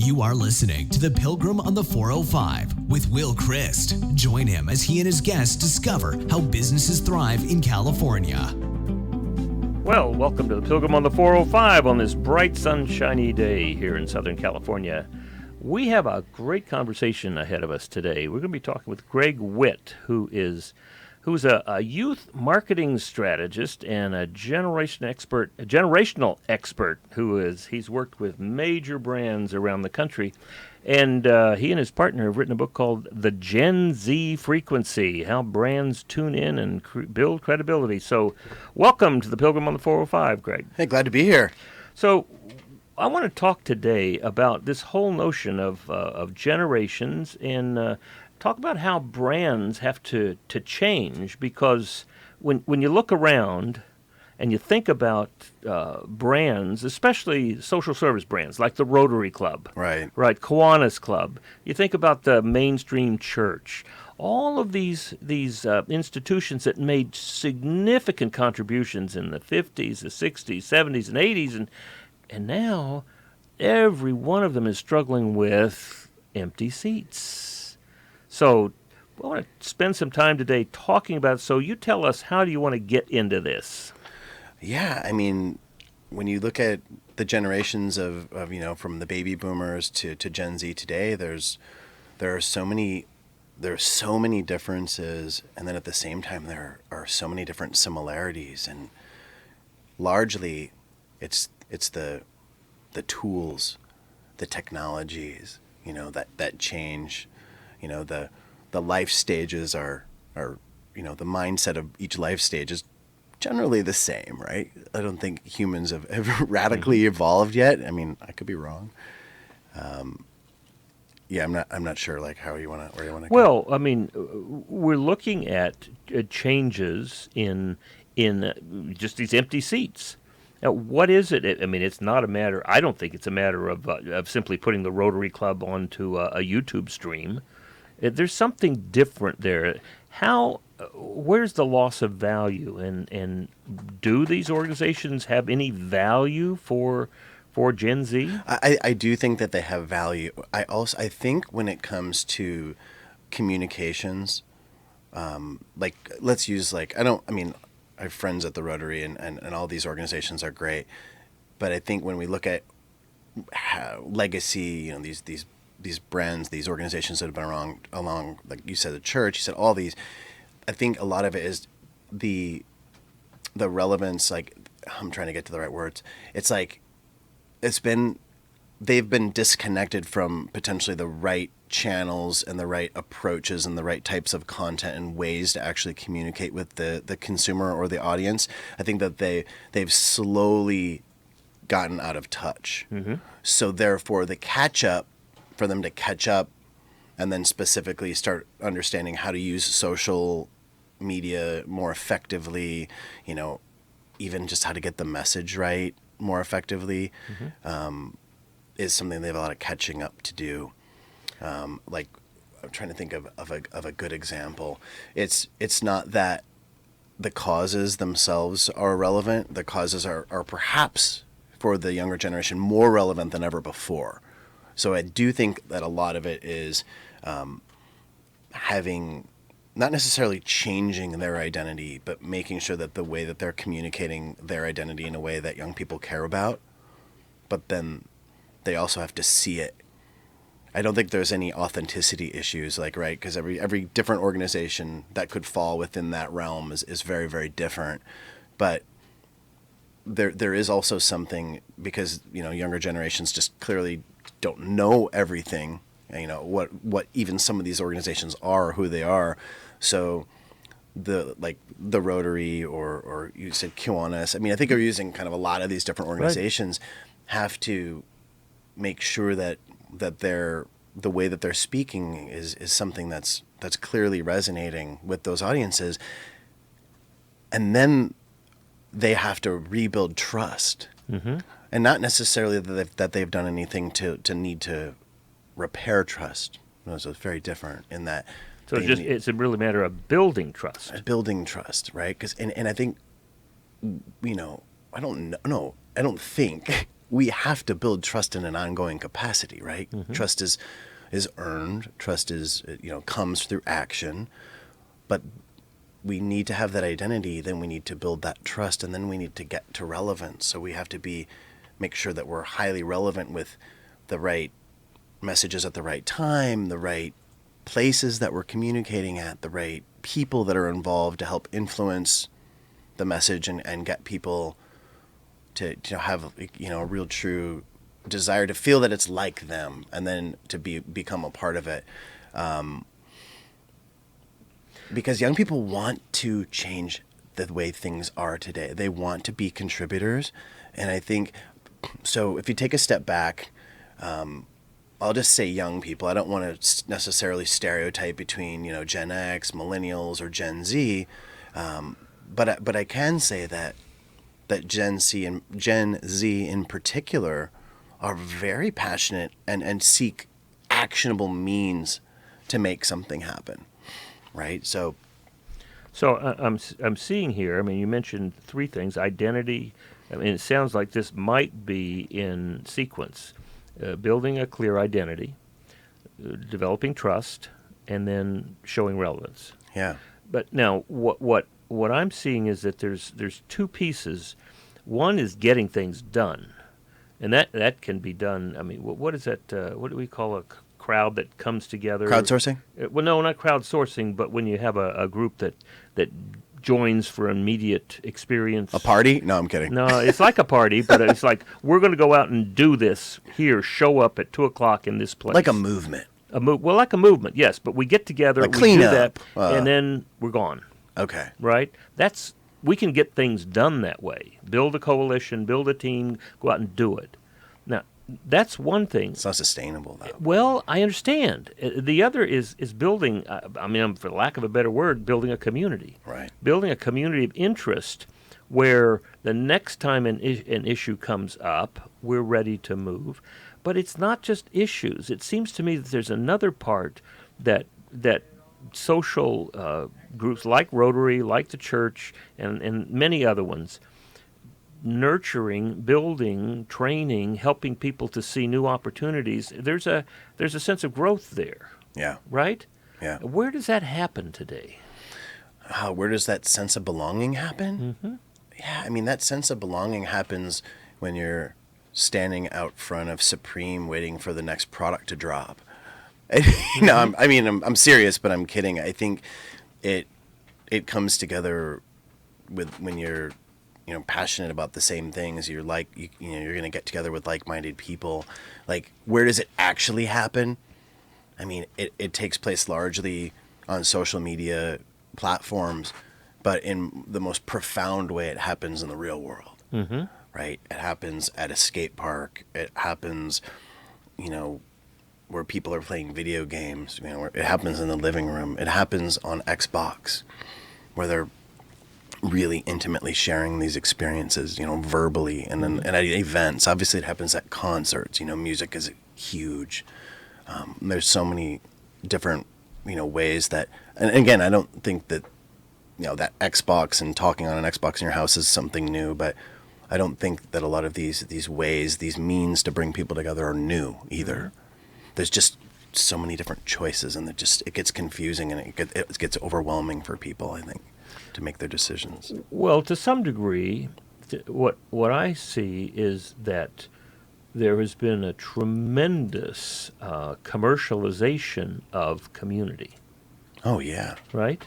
You are listening to the Pilgrim on the 405 with Will Christ. Join him as he and his guests discover how businesses thrive in California. Well, welcome to the Pilgrim on the 405 on this bright, sunshiny day here in Southern California. We have a great conversation ahead of us today. We're going to be talking with Gregg Witt, who's a youth marketing strategist and a generational expert he's worked with major brands around the country. And he and his partner have written a book called The Gen Z Frequency, How Brands Tune In and Build Credibility. So welcome to the Pilgrim on the 405, Gregg. Hey, glad to be here. So I want to talk today about this whole notion of generations and talk about how brands have to change, because when you look around and you think about brands, especially social service brands like the Rotary Club, right, Kiwanis Club, you think about the mainstream church, all of these institutions that made significant contributions in the 50s, the 60s, 70s, and 80s, and now every one of them is struggling with empty seats. So I want to spend some time today talking about it. So you tell us, how do you want to get into this? Yeah, I mean, when you look at the generations of from the baby boomers to Gen Z today, there are so many differences, and then at the same time there are so many different similarities, and largely it's the tools, the technologies, that change. The life stages are the mindset of each life stage is generally the same, right? I don't think humans have radically evolved yet. I mean, I could be wrong. I'm not sure where you want to go. Well, I mean, we're looking at changes in just these empty seats. Now, what is it? I mean, it's not a matter. I don't think it's a matter of simply putting the Rotary Club onto a YouTube stream. There's something different there. Where's the loss of value, and do these organizations have any value for Gen Z? I do think that they have value. I think when it comes to communications, let's use I have friends at the Rotary and all these organizations are great, but I think when we look at legacy, these brands, these organizations that have been along, like you said, the church, you said all these, I think a lot of it is the relevance. Like, I'm trying to get to the right words. It's like they've been disconnected from potentially the right channels and the right approaches and the right types of content and ways to actually communicate with the consumer or the audience. I think that they've slowly gotten out of touch. Mm-hmm. So therefore, for them to catch up and then specifically start understanding how to use social media more effectively, even just how to get the message right more effectively, is something they have a lot of catching up to do. I'm trying to think of a good example. It's not that the causes themselves are relevant. The causes are perhaps, for the younger generation, more relevant than ever before. So I do think that a lot of it is having, not necessarily changing their identity, but making sure that the way that they're communicating their identity in a way that young people care about, but then they also have to see it. I don't think there's any authenticity issues, right? Because every different organization that could fall within that realm is very, very different. But there is also something, because younger generations just clearly don't know everything, what even some of these organizations are, who they are. So the Rotary or you said Kiwanis, I think they're using kind of a lot of these different organizations have to make sure that the way that they're speaking is something that's clearly resonating with those audiences. And then they have to rebuild trust. Mm-hmm. And not necessarily that they've done anything to need to repair trust. No, so it's very different in that. So it's really a matter of building trust. Building trust, right? And I think, I don't think we have to build trust in an ongoing capacity, right? Trust is earned. Trust is, comes through action. But we need to have that identity, then we need to build that trust, and then we need to get to relevance. So we have to make sure that we're highly relevant with the right messages at the right time, the right places that we're communicating at, the right people that are involved to help influence the message and get people to have a real true desire to feel that it's like them, and then to become a part of it. Because young people want to change the way things are today. They want to be contributors. And I think, so if you take a step back, I'll just say young people. I don't want to necessarily stereotype between, Gen X, millennials, or Gen Z. But I can say that Gen Z in particular are very passionate and seek actionable means to make something happen, right? So I'm seeing here. I mean, you mentioned three things: identity. I mean, it sounds like this might be in sequence: building a clear identity, developing trust, and then showing relevance. Yeah. But now, what I'm seeing is that there's two pieces. One is getting things done, and that can be done. I mean, what is that? What do we call a crowd that comes together? Crowdsourcing? Well, no, not crowdsourcing, but when you have a group that joins for immediate experience. A party? No, I'm kidding. No, it's like a party, but it's like, we're going to go out and do this here. Show up at 2:00 in this place. Like a movement. Well, like a movement, yes. But we get together, Like we clean do up. that, and then we're gone. Okay. Right? We can get things done that way. Build a coalition, build a team, go out and do it. Now, that's one thing. It's not sustainable, though. Well, I understand. The other is building, for lack of a better word, building a community. Right. Building a community of interest where the next time an issue comes up, we're ready to move. But it's not just issues. It seems to me that there's another part that social groups like Rotary, like the church, and many other ones, nurturing, building, training, helping people to see new opportunities. There's a sense of growth there. Yeah. Right? Yeah. Where does that happen today? Where does that sense of belonging happen? Mm-hmm. Yeah, I mean, that sense of belonging happens when you're standing out front of Supreme waiting for the next product to drop. I'm serious, but I'm kidding. I think it comes together with when you're passionate about the same things. You're going to get together with like-minded people. Like, where does it actually happen? I mean, it takes place largely on social media platforms, but in the most profound way, it happens in the real world. Mm-hmm. Right? It happens at a skate park. It happens, where people are playing video games. Where it happens in the living room. It happens on Xbox, where they're really intimately sharing these experiences, verbally, and then and at events. Obviously, it happens at concerts. Music is huge. There's so many different, ways that. And again, I don't think that, that Xbox and talking on an Xbox in your house is something new, but I don't think that a lot of these ways, these means to bring people together are new either. Mm-hmm. There's just so many different choices, and it gets confusing, and it gets overwhelming for people, I think, to make their decisions. Well, to some degree, what I see is that there has been a tremendous commercialization of community. Oh, yeah. Right?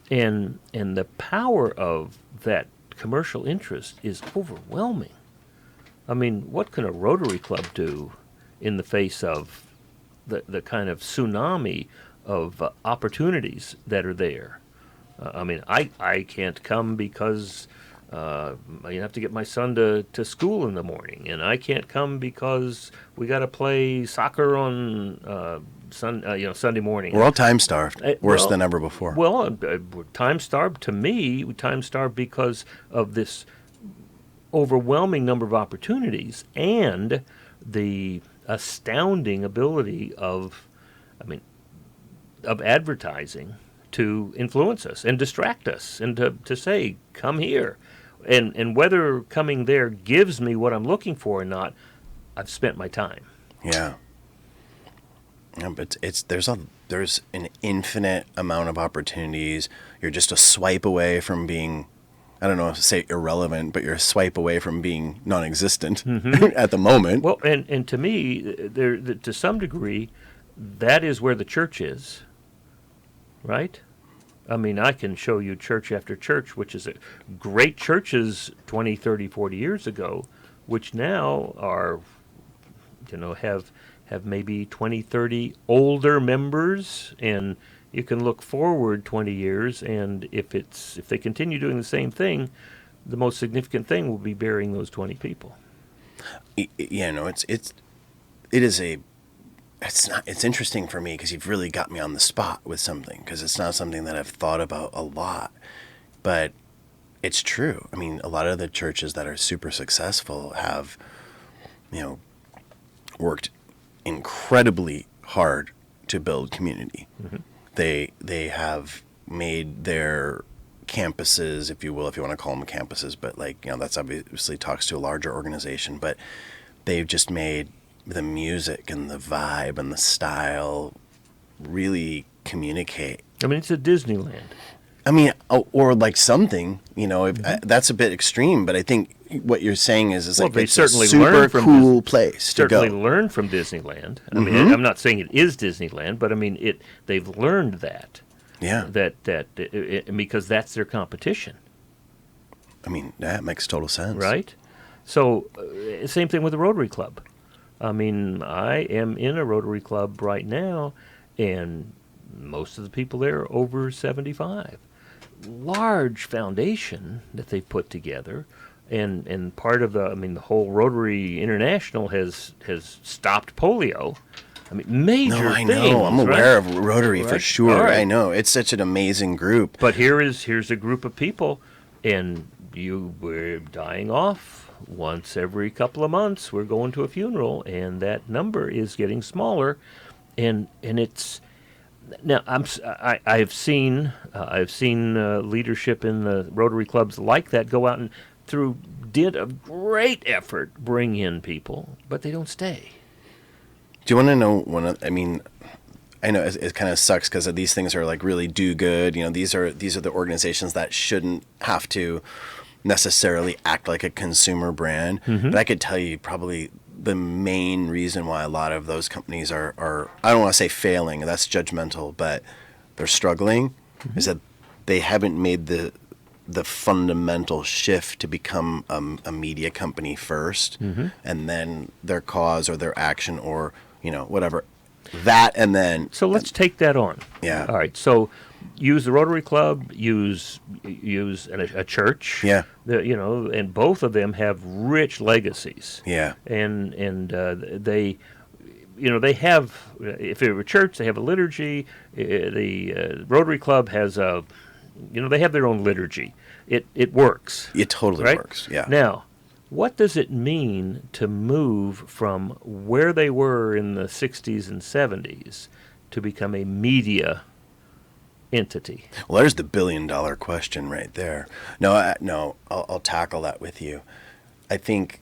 And the power of that commercial interest is overwhelming. I mean, what can a Rotary Club do in the face of the kind of tsunami of opportunities that are there? I can't come because I have to get my son to school in the morning, and I can't come because we got to play soccer on Sunday morning. We're all time-starved, worse than ever before. Well, time-starved to me, time-starved because of this overwhelming number of opportunities and the astounding ability of advertising to influence us and distract us and to say, come here. And whether coming there gives me what I'm looking for or not, I've spent my time. Yeah. Yeah, but there's an infinite amount of opportunities. You're just a swipe away from being, I don't know if to say irrelevant, but you're a swipe away from being non-existent at the moment. Well, and to me, to some degree, that is where the church is, right? I mean, I can show you church after church, which is great churches 20, 30, 40 years ago, which now are, have maybe 20, 30 older members, and you can look forward 20 years, and if they continue doing the same thing, the most significant thing will be burying those 20 people. Yeah, no, it's interesting for me because you've really got me on the spot with something, because it's not something that I've thought about a lot, but it's true. I mean, a lot of the churches that are super successful have, worked incredibly hard to build community. Mm-hmm. They have made their campuses, if you will, if you want to call them campuses, but that's obviously talks to a larger organization, but they've just made the music and the vibe and the style really communicate. I mean, it's a Disneyland. I mean, or like something, that's a bit extreme, but I think what you're saying is well, like they it's certainly a super cool place to go. Certainly learn from Disneyland. I mean, I'm not saying it is Disneyland, but I mean, they've learned that. Yeah. Because that's their competition. I mean, that makes total sense. Right? So, same thing with the Rotary Club. I mean, I am in a Rotary Club right now, and most of the people there are over 75. Large foundation that they've put together, and part of the whole Rotary International has stopped polio. I mean, major I things. know. I'm aware of Rotary right? for sure. Right. I know. It's such an amazing group. But here's a group of people, and we're dying off once every couple of months. We're going to a funeral, and that number is getting smaller, and it's now I've seen leadership in the Rotary clubs like that go out and did a great effort bring in people, but they don't stay. Do you want to know I know it kind of sucks because these things are like really do good. These are the organizations that shouldn't have to necessarily act like a consumer brand. Mm-hmm. But I could tell you probably the main reason why a lot of those companies are I don't want to say failing, that's judgmental, but they're struggling, mm-hmm. is that they haven't made the fundamental shift to become a media company first, mm-hmm. and then their cause or their action or whatever that, and then so let's take that on. Yeah. All right. So use the Rotary Club, use a church. Yeah. And both of them have rich legacies. Yeah. And they have, if they're a church, they have a liturgy. The Rotary Club has they have their own liturgy. It works. It totally right? works. Yeah. Now, what does it mean to move from where they were in the 60s and 70s to become a media entity? Well, there's the billion-dollar question right there. No, I'll tackle that with you. I think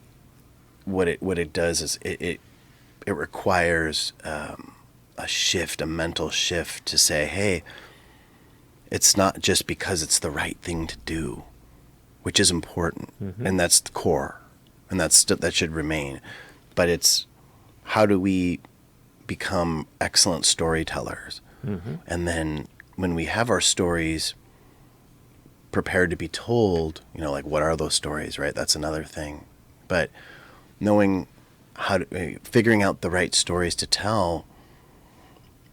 what it does is it requires a mental shift to say, hey, it's not just because it's the right thing to do, which is important, mm-hmm. and that's the core, and that should remain. But it's how do we become excellent storytellers, mm-hmm. and then when we have our stories prepared to be told, like what are those stories, right? That's another thing. But knowing figuring out the right stories to tell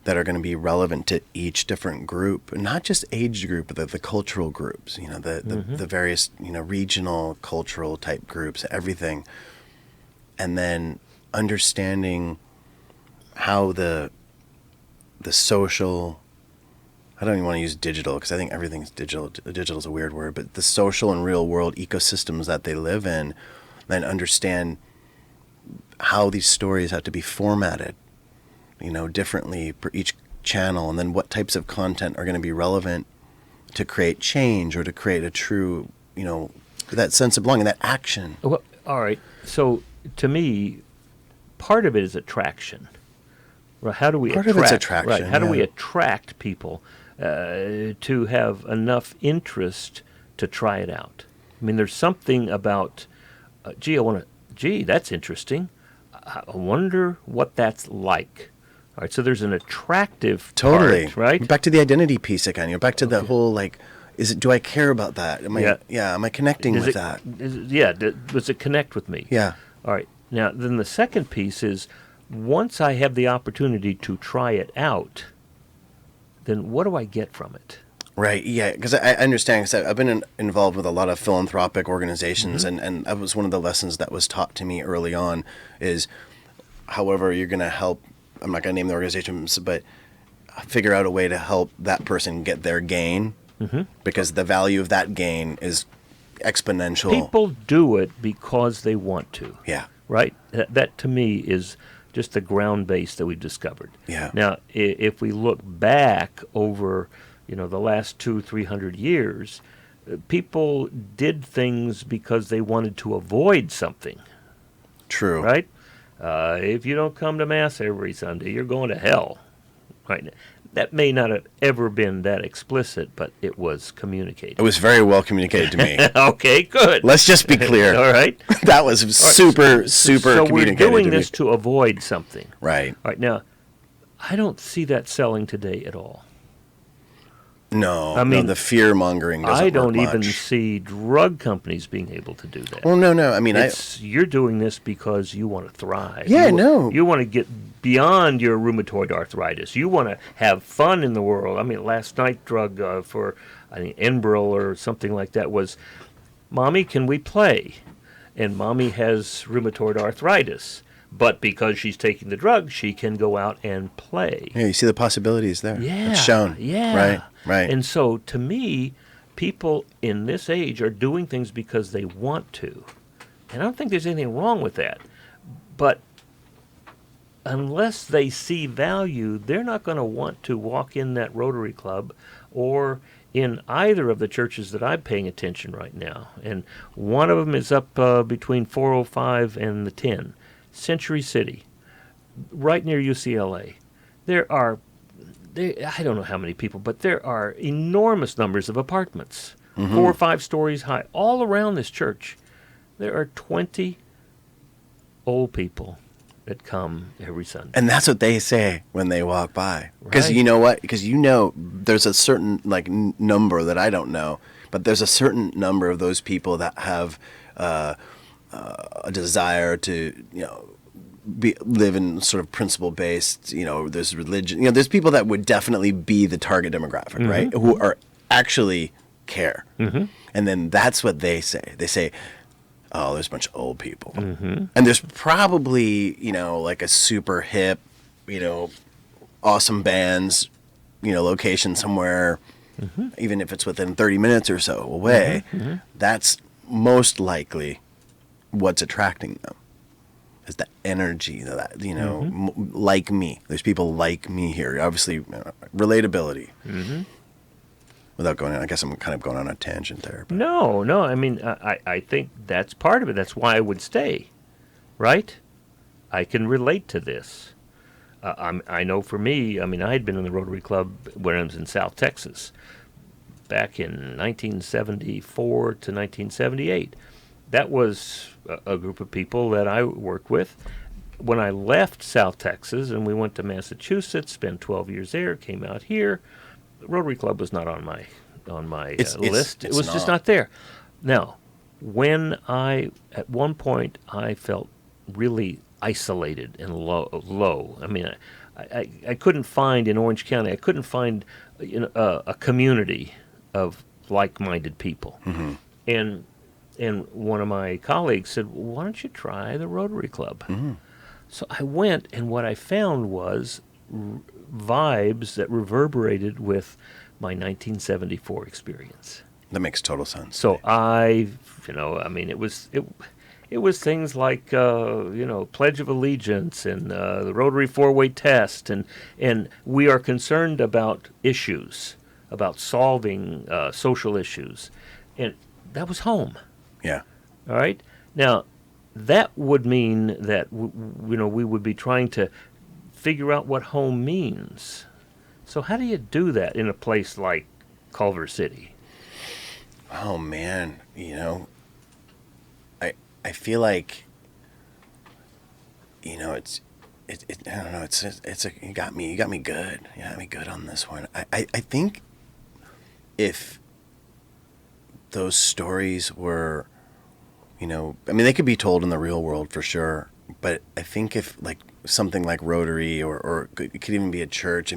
that are going to be relevant to each different group, not just age group, but the cultural groups, mm-hmm. the various, regional cultural type groups, everything. And then understanding how the social, I don't even want to use digital because I think everything's digital. Digital is a weird word, but the social and real world ecosystems that they live in, then understand how these stories have to be formatted, differently for each channel, and then what types of content are going to be relevant to create change or to create a true, that sense of belonging, that action. Well, all right. So to me, part of it is attraction. Right? How do we Part attract? of it's attraction, Right? How do we yeah. attract people to have enough interest to try it out? I mean, there's something about, gee, that's interesting. I wonder what that's like. All right, so there's an attractive Totally. part, right? Back to the identity piece again. You're back to the whole, like, do I care about that? Am I connecting with that? Does it connect with me? Yeah. All right. Now, then the second piece is, once I have the opportunity to try it out, then what do I get from it? Right, yeah, because I understand, because I've been involved with a lot of philanthropic organizations, and that was one of the lessons that was taught to me early on is, however you're going to help, I'm not going to name the organizations, but figure out a way to help that person get their gain, because the value of that gain is exponential. People do it because they want to. Yeah. Right? That to me is just the ground base that we've discovered. Yeah. Now, if we look back over, the last 200-300 years, people did things because they wanted to avoid something. True. Right? If you don't come to Mass every Sunday, you're going to hell. Right? That may not have ever been that explicit, but it was communicated. It was very well communicated to me. Okay, good. Let's just be clear. All right. That was super So we're communicated doing to this me. to avoid something. Right. All right. Now, I don't see that selling today at all. No, I mean, the fear mongering doesn't I don't work even much. see drug companies being able to do that. Well, no. I mean, You're doing this because you want to thrive. Yeah, You want to get beyond your rheumatoid arthritis. You want to have fun in the world. I mean, last night drug for, I think, Enbrel or something like that was, Mommy, can we play? And Mommy has rheumatoid arthritis. But because she's taking the drug, she can go out and play. Yeah, you see the possibilities there. Yeah. It's shown. Yeah. Right. And so, to me, people in this age are doing things because they want to. And I don't think there's anything wrong with that. But unless they see value, they're not going to want to walk in that Rotary Club or in either of the churches that I'm paying attention right now. And one of them is up between 405 and the 10. Century City, right near UCLA. I don't know how many people, but there are enormous numbers of apartments, 4 or 5 stories high, all around this church. There are 20 old people that come every Sunday. And that's what they say when they walk by. Because Right. you know what? Because there's a certain number that I don't know, but there's a certain number of those people that have a desire to live in sort of principle based. There's religion. There's people that would definitely be the target demographic, right? Who are actually care. And then that's what they say. They say, oh, there's a bunch of old people. And there's probably, like a super hip, awesome bands, location somewhere, even if it's within 30 minutes or so away. That's most likely what's attracting them. Is the energy that, like me. There's people like me here. Obviously, relatability. Without going on, I guess I'm kind of going on a tangent there. But. No. I mean, I think that's part of it. That's why I would stay, right? I can relate to this. I know for me, I mean, I had been in the Rotary Club when I was in South Texas back in 1974 to 1978. That was a group of people that I worked with. When I left South Texas and we went to Massachusetts, spent 12 years there, came out here, the Rotary Club was not on my list. It was just not there. Now, at one point, I felt really isolated and low. I mean, I couldn't find in Orange County, I couldn't find a community of like-minded people. And one of my colleagues said, well, why don't you try the Rotary Club? So I went, and what I found was vibes that reverberated with my 1974 experience. That makes total sense. So it was things like, Pledge of Allegiance and the Rotary Four-Way Test, and we are concerned about issues, about solving social issues. And that was home. Yeah. All right? Now, that would mean that we would be trying to figure out what home means. So how do you do that in a place like Culver City? Oh man, I feel like, it's I don't know, you got me good. You got me good on this one. I think if those stories were, they could be told in the real world for sure, but I think if like something like Rotary or it could even be a church,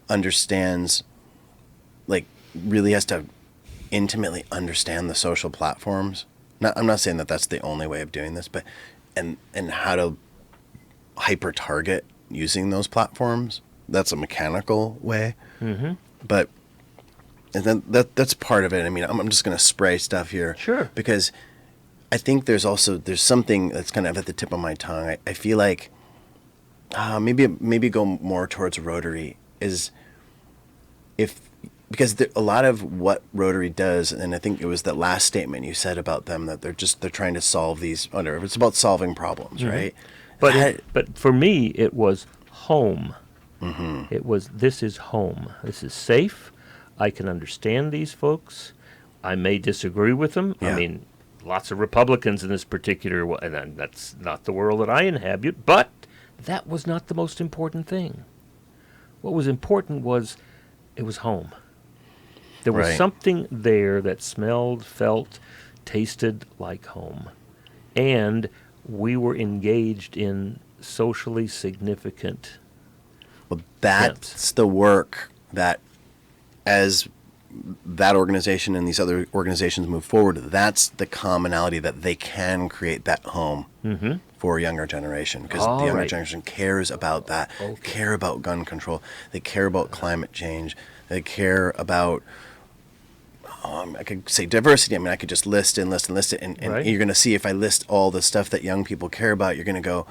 understands, like really has to intimately understand the social platforms. I'm not saying that that's the only way of doing this, but and how to hyper target using those platforms. That's a mechanical way, but and then that's part of it. I'm just going to spray stuff here, sure, because I think there's something that's kind of at the tip of my tongue. I feel like maybe go more towards Rotary is because a lot of what Rotary does, and I think it was that last statement you said about them, that they're trying to solve these. It's about solving problems, right? But for me, it was home. Mm-hmm. It was, this is home. This is safe. I can understand these folks. I may disagree with them. Yeah. Lots of Republicans in this particular, and that's not the world that I inhabit, but that was not the most important thing. What was important was it was home. There was Right. something there that smelled, felt, tasted like home. And we were engaged in socially significant Well, that's the work that, as that organization and these other organizations move forward, that's the commonality that they can create that home for a younger generation, because the younger generation cares about that, care about gun control, they care about climate change, they care about, I could say diversity. I could just list it, and Right. you're going to see if I list all the stuff that young people care about, you're going to go,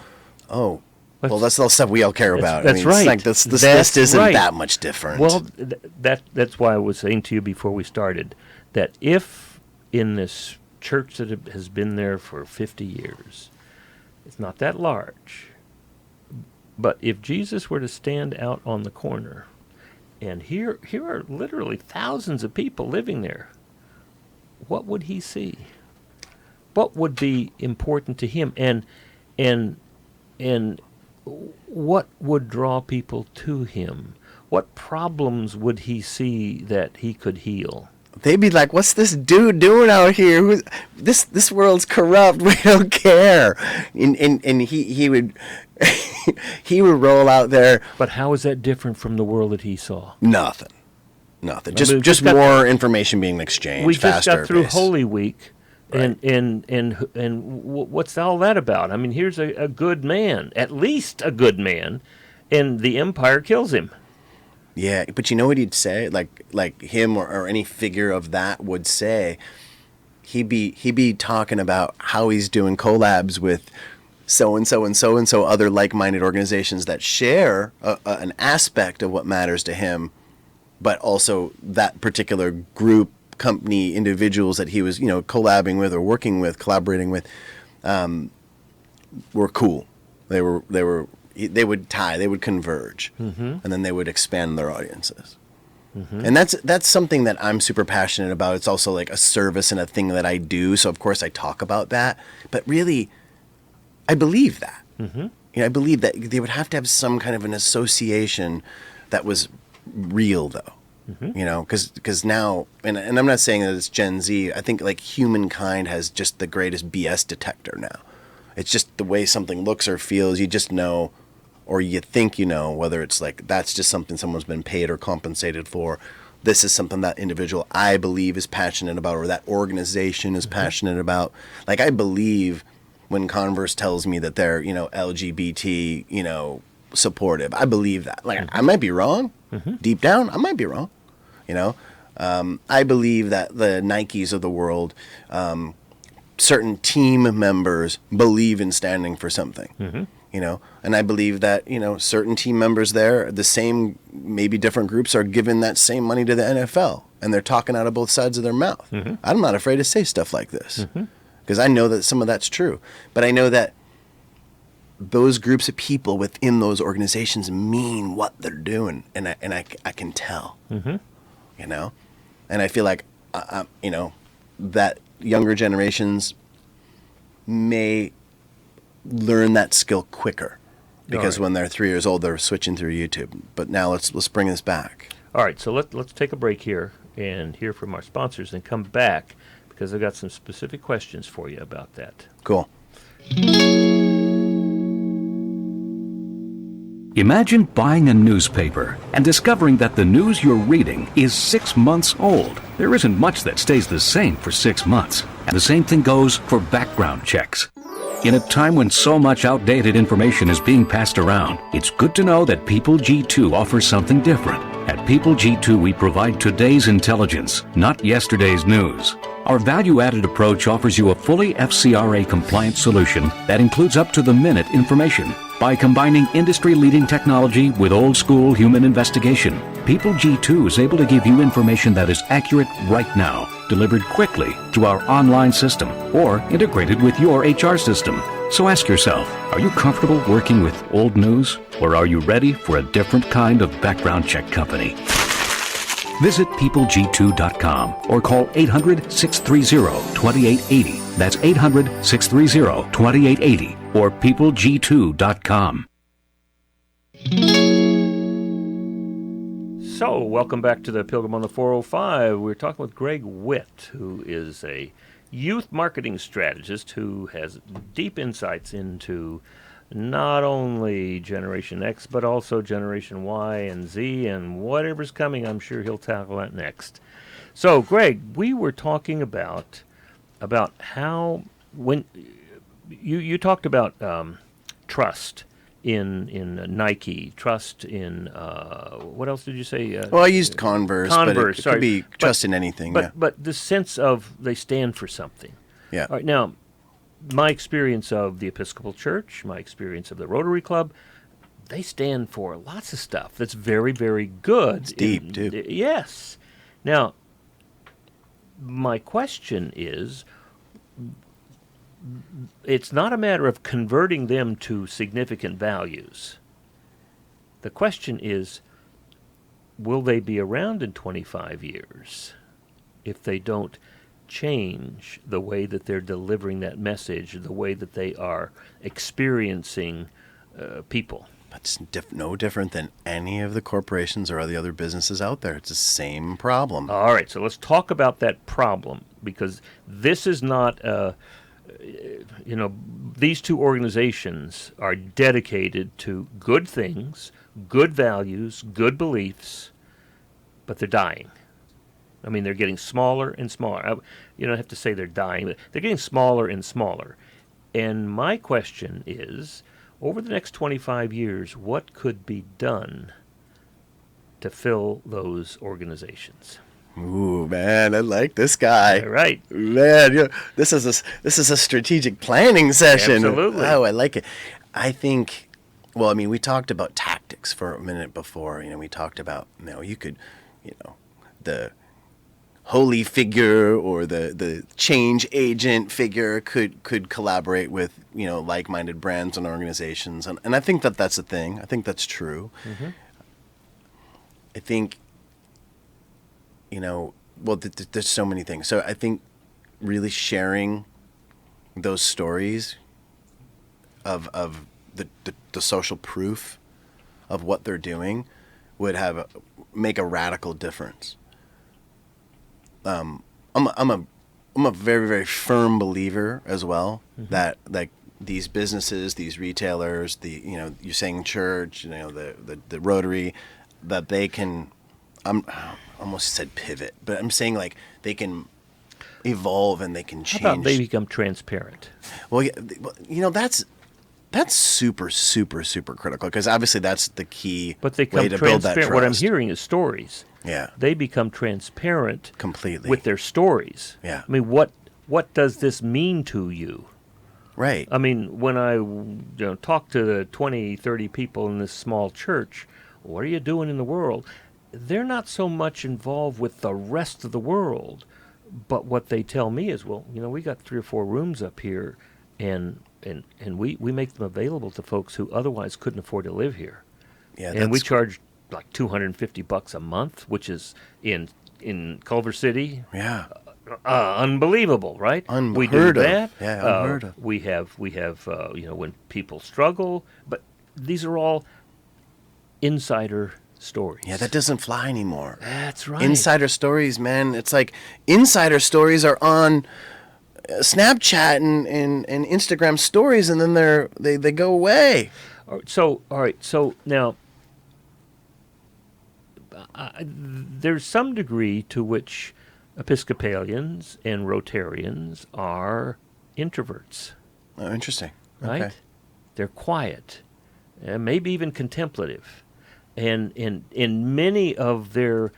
oh, well, that's all stuff we all care about. That's right. It's like this That's list isn't right. that much different. Well, that's why I was saying to you before we started that if in this church that has been there for 50 years, it's not that large, but if Jesus were to stand out on the corner, and here are literally thousands of people living there, what would he see? What would be important to him? And what would draw people to him? What problems would he see that he could heal? They'd be like, "What's this dude doing out here? This world's corrupt. We don't care." And he would he would roll out there. But how is that different from the world that he saw? Nothing. we Just more information being exchanged. We just faster got through pace. Holy Week, Right. and what's all that about? Here's a good man, at least a good man, and the empire kills him. Yeah, but you know what he'd say? Like him or any figure of that would say, he'd be talking about how he's doing collabs with so and so and so and so other like-minded organizations that share an aspect of what matters to him, but also that particular group, company, individuals that he was collabing with or working with, collaborating with, were cool. They would converge, and then they would expand their audiences. And that's something that I'm super passionate about. It's also like a service and a thing that I do. So of course I talk about that, but really, I believe that. I believe that they would have to have some kind of an association that was real, though. Because now, and I'm not saying that it's Gen Z. I think like humankind has just the greatest BS detector now. It's just the way something looks or feels. You just know, or you think whether it's like that's just something someone's been paid or compensated for. This is something that individual I believe is passionate about, or that organization is passionate about. Like I believe when Converse tells me that they're LGBT supportive. I believe that. Like I might be wrong. Deep down, I might be wrong. I believe that the Nikes of the world, certain team members believe in standing for something. And I believe that certain team members there, the same, maybe different groups, are giving that same money to the NFL, and they're talking out of both sides of their mouth. I'm not afraid to say stuff like this. because I know that some of that's true, but I know that those groups of people within those organizations mean what they're doing, and I can tell, you know, and I feel like, you know, that younger generations may learn that skill quicker because when they're 3 years old, they're switching through YouTube. But now let's bring this back. All right, so let's take a break here and hear from our sponsors and come back because I've got some specific questions for you about that. Cool. Imagine buying a newspaper and discovering that the news you're reading is 6 months old. There isn't much that stays the same for 6 months. And the same thing goes for background checks. In a time when so much outdated information is being passed around, it's good to know that People G2 offers something different. At People G2, we provide today's intelligence, not yesterday's news. Our value-added approach offers you a fully FCRA-compliant solution that includes up-to-the-minute information. By combining industry-leading technology with old-school human investigation, People G2 is able to give you information that is accurate right now, delivered quickly through our online system, or integrated with your HR system. So ask yourself, are you comfortable working with old news, or are you ready for a different kind of background check company? Visit peopleg2.com or call 800-630-2880. That's 800-630-2880 or peopleg2.com. So, welcome back to the Pilgrim on the 405. We're talking with Gregg Witt, who is a youth marketing strategist who has deep insights into not only Generation X, but also Generation Y and Z, and whatever's coming, I'm sure he'll tackle that next. So, Gregg, we were talking about how, when you talked about trust in Nike, trust in, what else did you say? Well, I used Converse, but it sorry. could be trust in anything. But the sense of they stand for something. Yeah. All right, now, my experience of the Episcopal Church, my experience of the Rotary Club, they stand for lots of stuff that's very, very good. It's deep, too. Yes. Now, my question is, it's not a matter of converting them to significant values. The question is, will they be around in 25 years if they don't change the way that they're delivering that message, the way that they are experiencing people? It's no different than any of the corporations or the other businesses out there. It's the same problem. All right, so let's talk about that problem, because this is not, these two organizations are dedicated to good things, good values, good beliefs, but they're dying. I mean, they're getting smaller and smaller. You don't have to say they're dying, but they're getting smaller and smaller. And my question is, over the next 25 years, what could be done to fill those organizations? Ooh, man, I like this guy. All right. Man, this is a strategic planning session. Absolutely. Oh, I like it. I think, well, I mean, we talked about tactics for a minute before. We talked about, you could, the holy figure or the change agent figure could collaborate with, like-minded brands and organizations. And I think that's a thing. I think that's true. Mm-hmm. I think, there's so many things. So I think really sharing those stories of the social proof of what they're doing would make a radical difference. I'm a very, very firm believer as well, mm-hmm. that like these businesses, these retailers, you're saying church, the Rotary, that they can, I almost said pivot, but I'm saying like they can evolve and they can change. How about they become transparent? Well, that's super, super, super critical, because obviously that's the key but they way to build that trust. What I'm hearing is stories. Yeah. They become transparent completely with their stories. Yeah. I mean, what does this mean to you? Right. I mean, when I talk to the 20, 30 people in this small church, what are you doing in the world? They're not so much involved with the rest of the world. But what they tell me is, well, we got 3 or 4 rooms up here, and we make them available to folks who otherwise couldn't afford to live here. Yeah, And we charge like $250 a month, which is in Culver City. Yeah. Unbelievable, right? We do Unheard of. that. Yeah, unheard of. We have when people struggle, but these are all insider stories. Yeah, that doesn't fly anymore. That's right. Insider stories, man. It's like insider stories are on Snapchat and Instagram stories, and then they go away. All right. So now, there's some degree to which Episcopalians and Rotarians are introverts, Oh, interesting. right? Okay. They're quiet, maybe even contemplative, and in many of their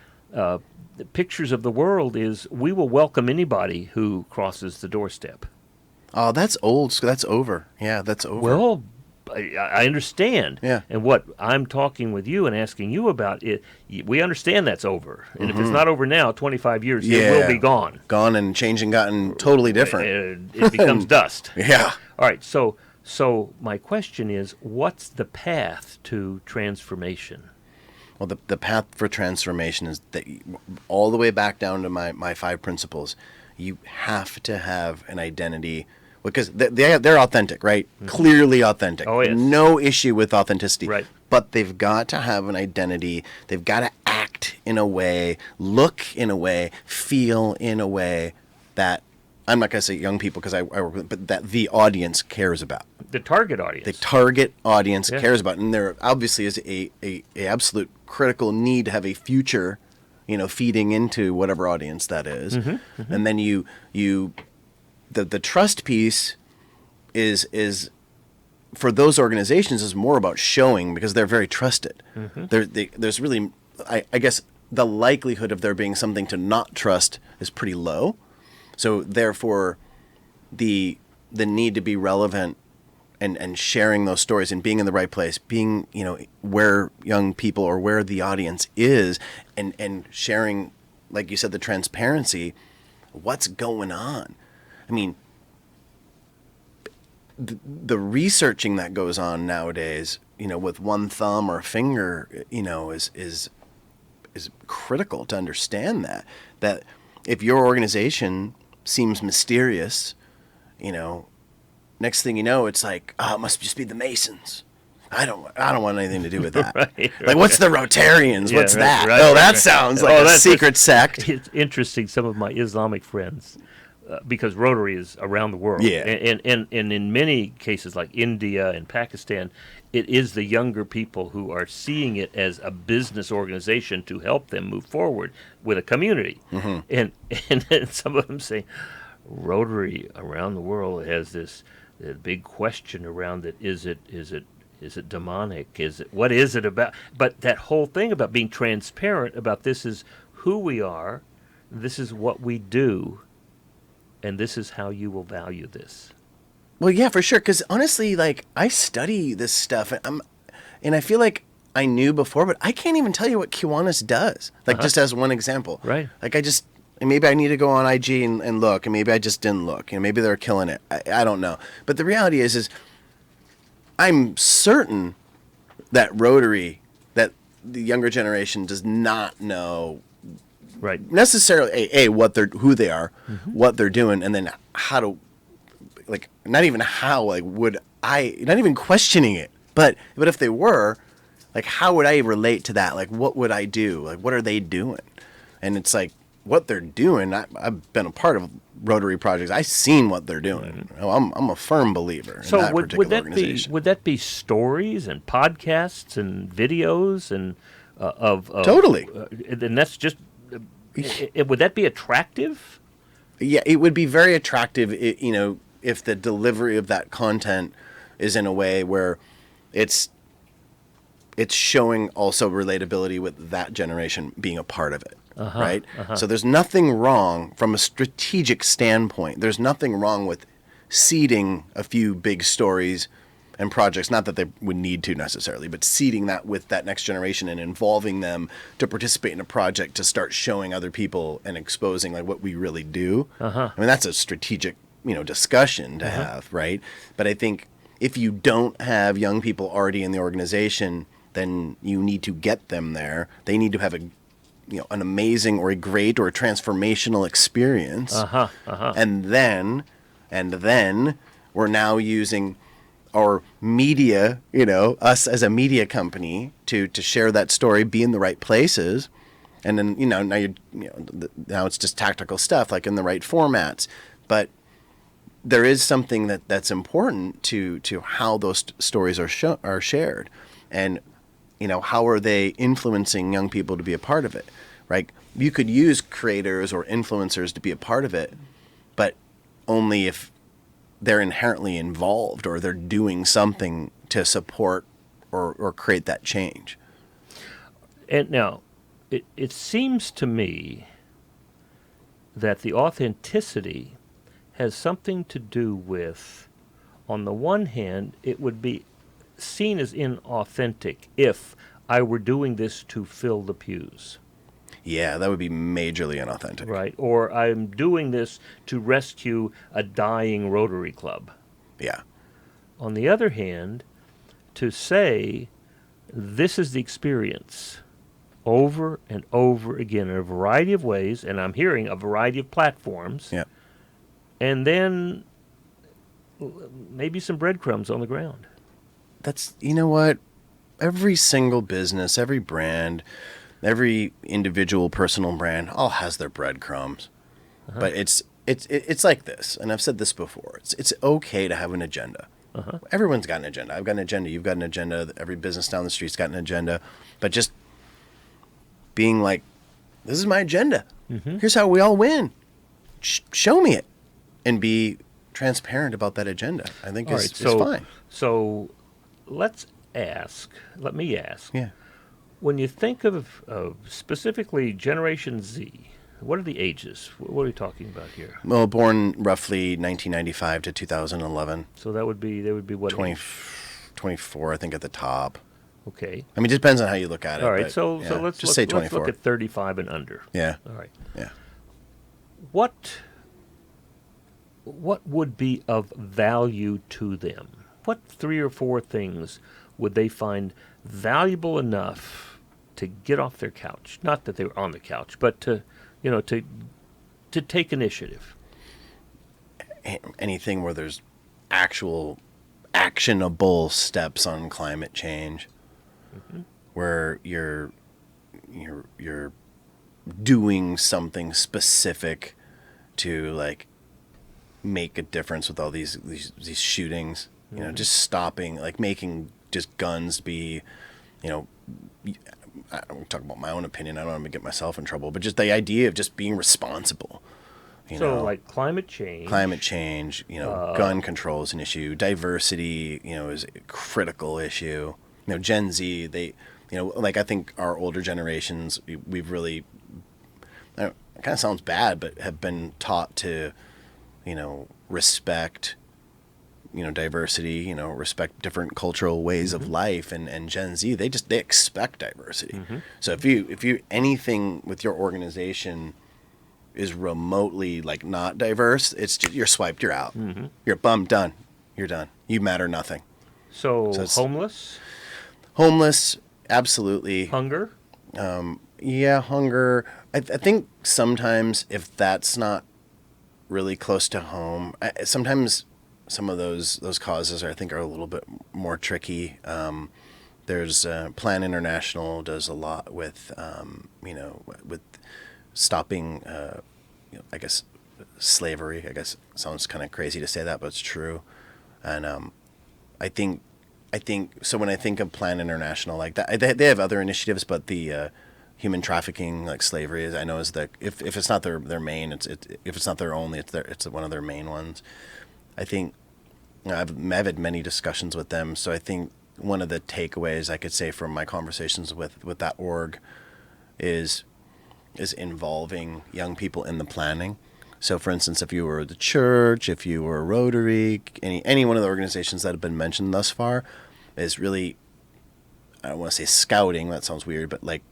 pictures of the world is, we will welcome anybody who crosses the doorstep. Oh, that's old. So that's over. Yeah, that's over. Well, I understand. Yeah. And what I'm talking with you and asking you about, we understand that's over. And if it's not over now, 25 years, it will be gone. Gone and changed and gotten totally different. It becomes dust. Yeah. All right. So my question is, what's the path to transformation? Well, the path for transformation is that all the way back down to my 5 principles. You have to have an identity, because they're authentic, right? Mm-hmm. Clearly authentic. Oh, yes. No issue with authenticity. Right. But they've got to have an identity. They've got to act in a way, look in a way, feel in a way that, I'm not going to say young people because I work with, but that the audience cares about. The target audience. The target audience Yeah. cares about. And there obviously is a absolute critical need to have a future, feeding into whatever audience that is. Mm-hmm, mm-hmm. And then the trust piece is for those organizations is more about showing, because they're very trusted. Mm-hmm. There's really, I guess, the likelihood of there being something to not trust is pretty low. So therefore, the need to be relevant and sharing those stories and being in the right place, being, where young people or where the audience is, and sharing, like you said, the transparency, what's going on. I mean, the researching that goes on nowadays, with one thumb or a finger, is critical to understand that if your organization seems mysterious, next thing you know, it's like, it must just be the Masons. I don't want anything to do with that. Right. Like, what's the Rotarians? Yeah, what's right, that? right, That sounds like a secret sect. It's interesting. Some of my Islamic friends, because Rotary is around the world, Yeah. and in many cases like India and Pakistan, it is the younger people who are seeing it as a business organization to help them move forward with a community. Mm-hmm. And then some of them say, Rotary around the world has this big question around it. Is it demonic? What is it about? But that whole thing about being transparent about, this is who we are, this is what we do, and this is how you will value this. Well, yeah, for sure. Because honestly, like, I study this stuff, and I feel like I knew before, but I can't even tell you what Kiwanis does. Like, just as one example. Right. Like, maybe I need to go on IG and look, and maybe I just didn't look. Maybe they're killing it. I don't know. But the reality is I'm certain that Rotary, that the younger generation does not know, right, necessarily who they are, mm-hmm. what they're doing, and then how to, like, not even how, like, not even questioning it, but if they were, like, how would I relate to that? Like, what would I do? Like, what are they doing? And it's like, what they're doing, I've been a part of Rotary projects. I've seen what they're doing. I'm a firm believer in that particular organization. Would that be stories and podcasts and videos and of totally? And that's just. Would that be attractive? Yeah, it would be very attractive. If the delivery of that content is in a way where it's showing also relatability with that generation being a part of it. Right? So there's nothing wrong from a strategic standpoint. There's nothing wrong with seeding a few big stories and projects, not that they would need to necessarily, but seeding that with that next generation and involving them to participate in a project to start showing other people and exposing like what we really do. I mean, that's a strategic, discussion to have, right? But I think if you don't have young people already in the organization, then you need to get them there. They need to have an amazing or a great or a transformational experience. And then we're now using our media, us as a media company to share that story, be in the right places. And then, now it's just tactical stuff, like in the right formats. But there is something that's important to how those stories are shared. And, how are they influencing young people to be a part of it, right? You could use creators or influencers to be a part of it, but only if they're inherently involved or they're doing something to support or create that change. And now, it seems to me that the authenticity has something to do with, on the one hand, it would be seen as inauthentic if I were doing this to fill the pews. Yeah, that would be majorly inauthentic. Right. Or I'm doing this to rescue a dying Rotary Club. Yeah. On the other hand, to say this is the experience over and over again in a variety of ways, and I'm hearing a variety of platforms, Yeah. and then maybe some breadcrumbs on the ground. That's, what? Every single business, every brand, every individual personal brand all has their breadcrumbs. But it's like this, and I've said this before. It's okay to have an agenda. Everyone's got an agenda. I've got an agenda. You've got an agenda. Every business down the street's got an agenda. But just being like, this is my agenda. Here's how we all win. Show me it. And be transparent about that agenda, I think is fine. So let me ask. Yeah. When you think of specifically Generation Z, what are the ages? What are we talking about here? Well, born roughly 1995 to 2011. So they would be what? 24, I think, at the top. Okay. I mean, it depends on how you look at it. All right. But, So yeah, let's say 24. Let's look at 35 and under. Yeah. All right. Yeah. What would be of value to them? What 3 or 4 things would they find valuable enough to get off their couch? Not that they were on the couch, but to take initiative. Anything where there's actual actionable steps on climate change, where you're doing something specific to like make a difference with all these shootings. Just stopping, like making just guns be, I don't talk about my own opinion. I don't want to get myself in trouble, but just the idea of just being responsible. Like climate change. Gun control is an issue. Diversity, is a critical issue. Gen Z, they, I think our older generations, we've really, it kind of sounds bad, but have been taught to, respect, diversity, respect different cultural ways of life, and Gen Z, they expect diversity. So if you anything with your organization is remotely like not diverse, it's just, you're swiped, you're out. You're bummed, done. You're done. You matter nothing. So homeless, absolutely. Hunger? Yeah, hunger. I think sometimes if that's not really close to home, sometimes some of those causes I think are a little bit more tricky. There's Plan International does a lot with with stopping I guess slavery. I guess it sounds kind of crazy to say that, but it's true. And I think so. When I think of Plan International like that, they have other initiatives, but the human trafficking, like slavery, I know is if it's not their main, if it's not their only, it's one of their main ones. I think I've had many discussions with them, so I think one of the takeaways I could say from my conversations with that org is involving young people in the planning. So, for instance, if you were the church, if you were a Rotary, any one of the organizations that have been mentioned thus far, is really, I don't want to say scouting, that sounds weird, but like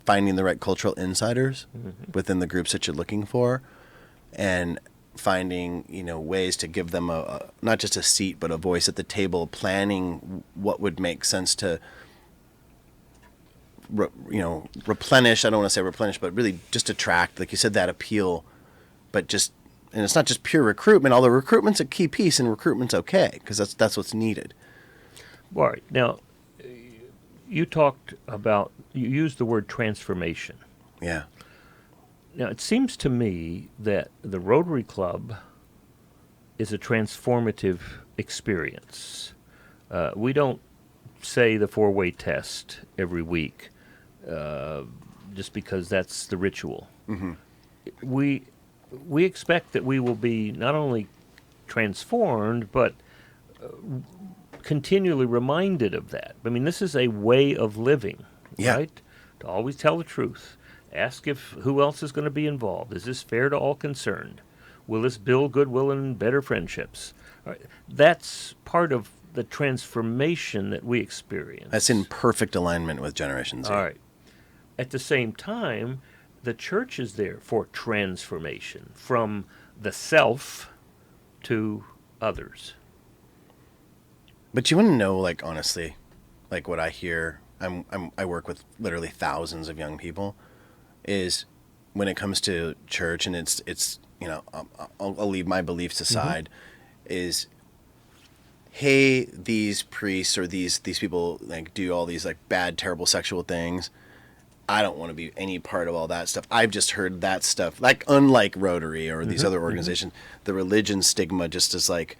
finding the right cultural insiders within the groups that you're looking for, and finding, ways to give them a not just a seat, but a voice at the table, planning what would make sense to, replenish. I don't want to say replenish, but really just attract, like you said, that appeal. But and it's not just pure recruitment, although recruitment's a key piece, and recruitment's okay, because that's what's needed. All right. Now, you used the word transformation. Yeah. Now, it seems to me that the Rotary Club is a transformative experience. We don't say the four-way test every week just because that's the ritual. Mm-hmm. We expect that we will be not only transformed, but continually reminded of that. I mean, this is a way of living, right? To always tell the truth. Ask who else is going to be involved. Is this fair to all concerned? Will this build goodwill and better friendships? All right. That's part of the transformation that we experience. That's in perfect alignment with Generation Z. All right. At the same time, the church is there for transformation from the self to others. But you want to know, like, honestly, like what I hear, I work with literally thousands of young people, is when it comes to church, and it's I'll leave my beliefs aside, is, hey, these priests or these people like do all these like bad, terrible sexual things. I don't want to be any part of all that stuff. I've just heard that stuff. Like, unlike Rotary or these other organizations, the religion stigma just is like,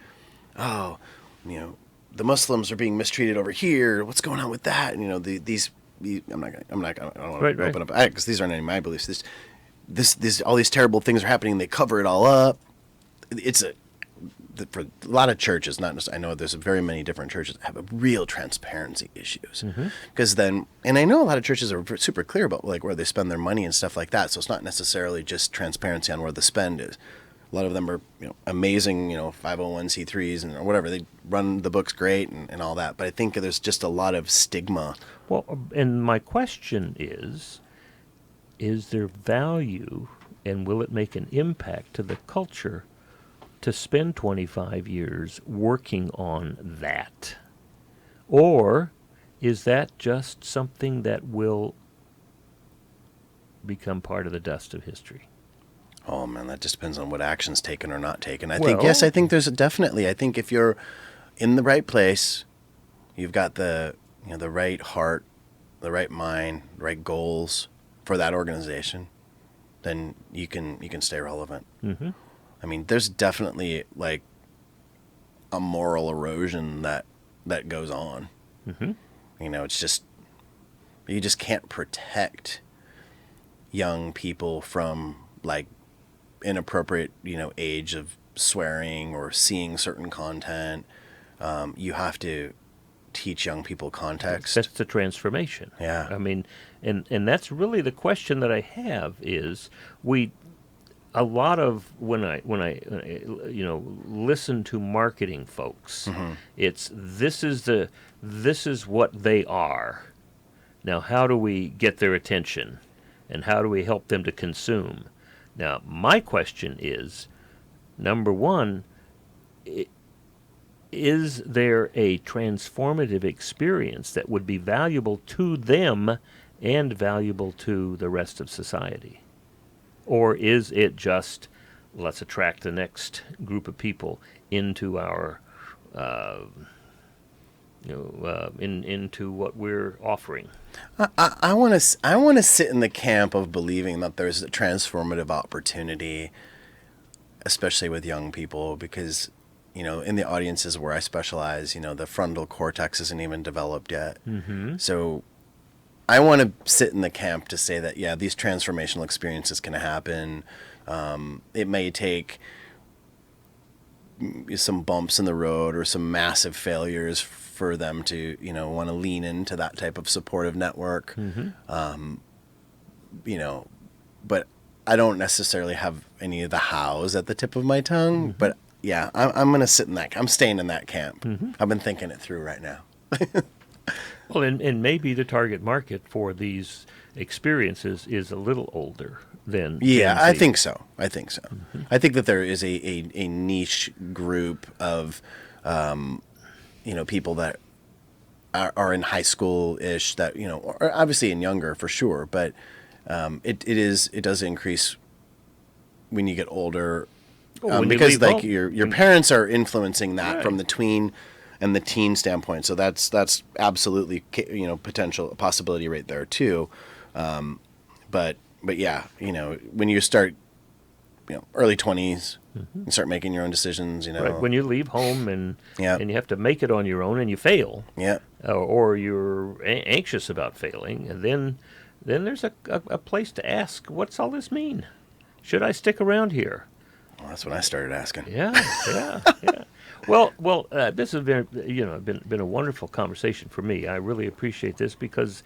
oh, the Muslims are being mistreated over here. What's going on with that? And, I don't want to open up, because these aren't any of my beliefs. All these terrible things are happening. They cover it all up. For a lot of churches, I know there's very many different churches that have real transparency issues. Because then, and I know a lot of churches are super clear about like where they spend their money and stuff like that. So it's not necessarily just transparency on where the spend is. A lot of them are, amazing, 501c3s or whatever. They run the books great and all that. But I think there's just a lot of stigma. Well, and my question is there value, and will it make an impact to the culture to spend 25 years working on that? Or is that just something that will become part of the dust of history? Oh, man, that just depends on what action's taken or not taken. I think there's I think if you're in the right place, you've got the right heart, the right mind, the right goals for that organization, then you can stay relevant. Mm-hmm. I mean, there's definitely like a moral erosion that goes on. Mm-hmm. It's just, you just can't protect young people from like inappropriate, age of swearing or seeing certain content. You have to teach young people context. That's the transformation. Yeah. I mean, and that's really the question that I have is a lot of when I listen to marketing folks, it's this is what they are. Now, how do we get their attention, and how do we help them to consume? Now, my question is, number one, is there a transformative experience that would be valuable to them and valuable to the rest of society? Or is it just, let's attract the next group of people into our, into what we're offering? I want to sit in the camp of believing that there's a transformative opportunity, especially with young people, because in the audiences where I specialize, the frontal cortex isn't even developed yet. Mm-hmm. So I want to sit in the camp to say that, yeah, these transformational experiences can happen. It may take some bumps in the road or some massive failures for them to, want to lean into that type of supportive network. Mm-hmm. But I don't necessarily have any of the hows at the tip of my tongue, but yeah, I'm going to sit in that. I'm staying in that camp. I've been thinking it through right now. Well, and maybe the target market for these experiences is a little older than Yeah, Gen Z. I think so. I think that there is a niche group of, people that are in high school-ish that, or obviously in younger for sure, but it does increase when you get older, When you because leave like home. your parents are influencing that Right. from the tween and the teen standpoint. So that's absolutely potential possibility right there too. But yeah, when you start early 20s, you start making your own decisions. Right, when you leave home and Yeah. and you have to make it on your own and you fail, Yeah. or you're anxious about failing, and then there's a place to ask, what's all this mean? Should I stick around here? Well, that's when I started asking. Yeah, yeah. Well, this has been been a wonderful conversation for me. I really appreciate this because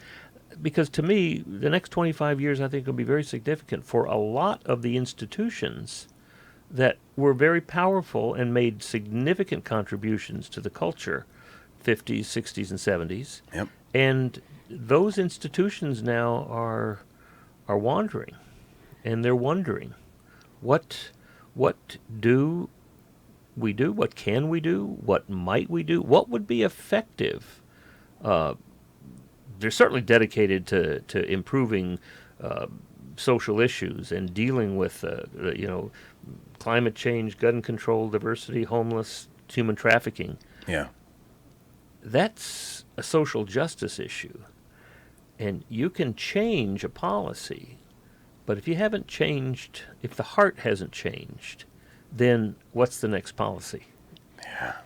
to me, the next 25 years I think will be very significant for a lot of the institutions that were very powerful and made significant contributions to the culture, 50s, 60s, and 70s. Yep. And those institutions now are wandering, and they're wondering, what do we do? What can we do? What might we do? What would be effective? They're certainly dedicated to improving social issues and dealing with climate change, gun control, diversity, homeless, human trafficking. Yeah. That's a social justice issue. And you can change a policy, but if you haven't changed, if the heart hasn't changed, then what's the next policy? Yeah.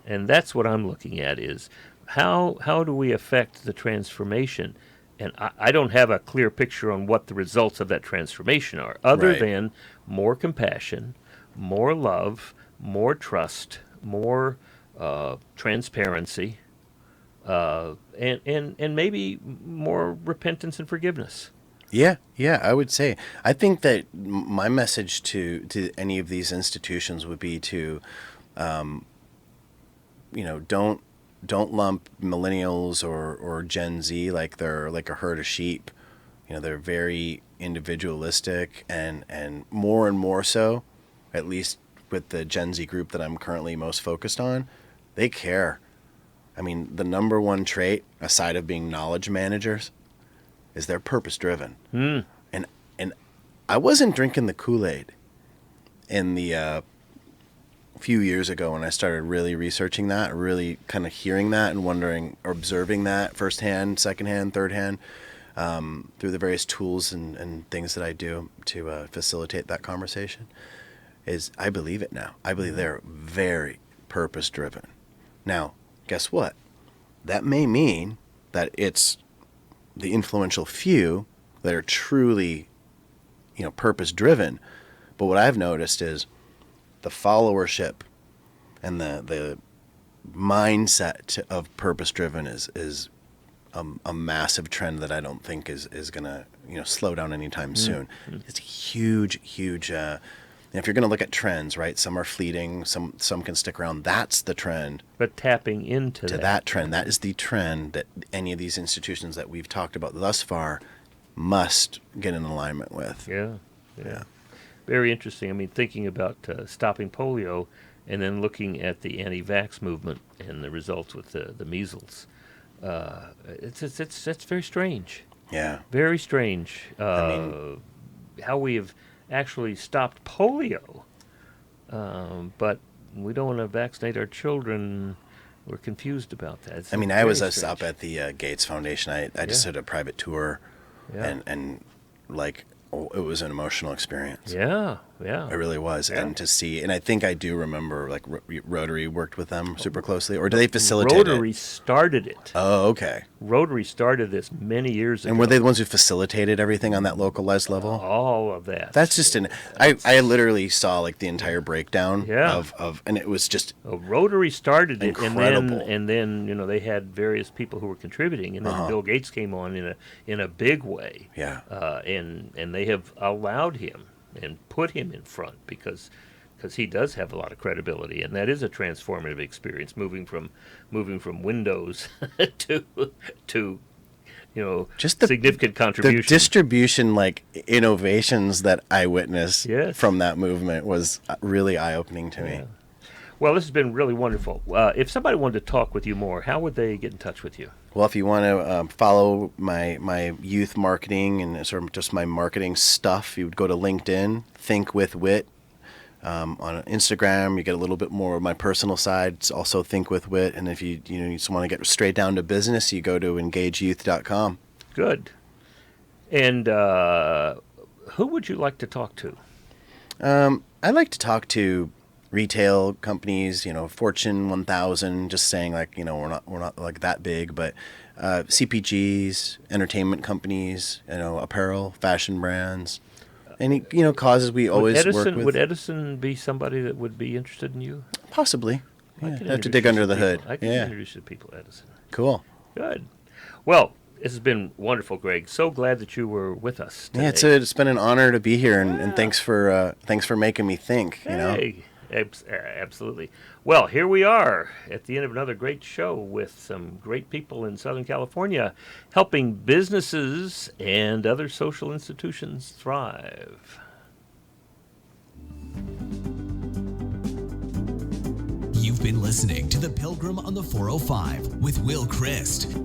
And that's what I'm looking at is how do we affect the transformation? And I don't have a clear picture on what the results of that transformation are, other Right. than more compassion, more love, more trust, more transparency, and maybe more repentance and forgiveness. Yeah, I would say. I think that my message to any of these institutions would be to, don't lump millennials or Gen Z like they're like a herd of sheep. They're very individualistic and more so, at least with the Gen Z group that I'm currently most focused on, they care. I mean, the number one trait, aside of being knowledge managers, is they're purpose driven. And I wasn't drinking the Kool-Aid in the few years ago when I started really researching that, really kind of hearing that and wondering, or observing that firsthand, secondhand, thirdhand, through the various tools and things that I do to facilitate that conversation, is I believe it now. I believe they're very purpose driven. Now, guess what? That may mean that it's the influential few that are truly, purpose driven. But what I've noticed is the followership and the mindset of purpose driven is a massive trend that I don't think is going to slow down anytime soon. It's a huge. If you're going to look at trends, right? Some are fleeting, some can stick around. That's the trend. But tapping into That trend, that is the trend that any of these institutions that we've talked about thus far must get in alignment with. Yeah. Very interesting. I mean, thinking about stopping polio and then looking at the anti-vax movement and the results with the measles. It's very strange. Yeah. Very strange. I How we have actually stopped polio, but we don't want to vaccinate our children. We're confused about that. It's I very was strange. up at the Gates Foundation. I just did a private tour, Yeah. and it was an emotional experience. Yeah, Yeah. It really was. Yeah. And to see, and I think I do remember, like, Rotary worked with them super closely, or do they facilitate Rotary it? started it. Oh, okay. Rotary started this many years ago. And were they the ones who facilitated everything on that localized level? All of that. That's just I literally saw, like, the entire breakdown Yeah. of, and it was just Rotary started it, incredible. and then they had various people who were contributing, and then Bill Gates came on in a big way. Yeah. And they have allowed him and put him in front because he does have a lot of credibility, and that is a transformative experience, moving from Windows to just the significant the contribution. distribution, like, innovations that I witnessed Yes. from that movement was really eye-opening to me. Yeah. Well, this has been really wonderful. If somebody wanted to talk with you more, how would they get in touch with you? Well, if you want to follow my youth marketing and sort of just my marketing stuff, you would go to LinkedIn, Think with Witt. On Instagram, you get a little bit more of my personal side. It's also Think with Witt. And if you just want to get straight down to business, you go to engageyouth.com. Good. And who would you like to talk to? I like to talk to retail companies, Fortune 1000, just saying, like, we're not like that big, but CPGs, entertainment companies, apparel, fashion brands, any causes we always work with. Would Edison be somebody that would be interested in you? Possibly. I Yeah, can have to introduce dig you under the people. hood. I can Yeah, introduce you to people, Edison. cool. Good. Well, this has been wonderful, Greg. So glad that you were with us today. Yeah, it's been an honor to be here, and thanks for making me think. Hey, absolutely. Well, here we are at the end of another great show with some great people in Southern California helping businesses and other social institutions thrive. You've been listening to The Pilgrim on the 405 with Will Christ.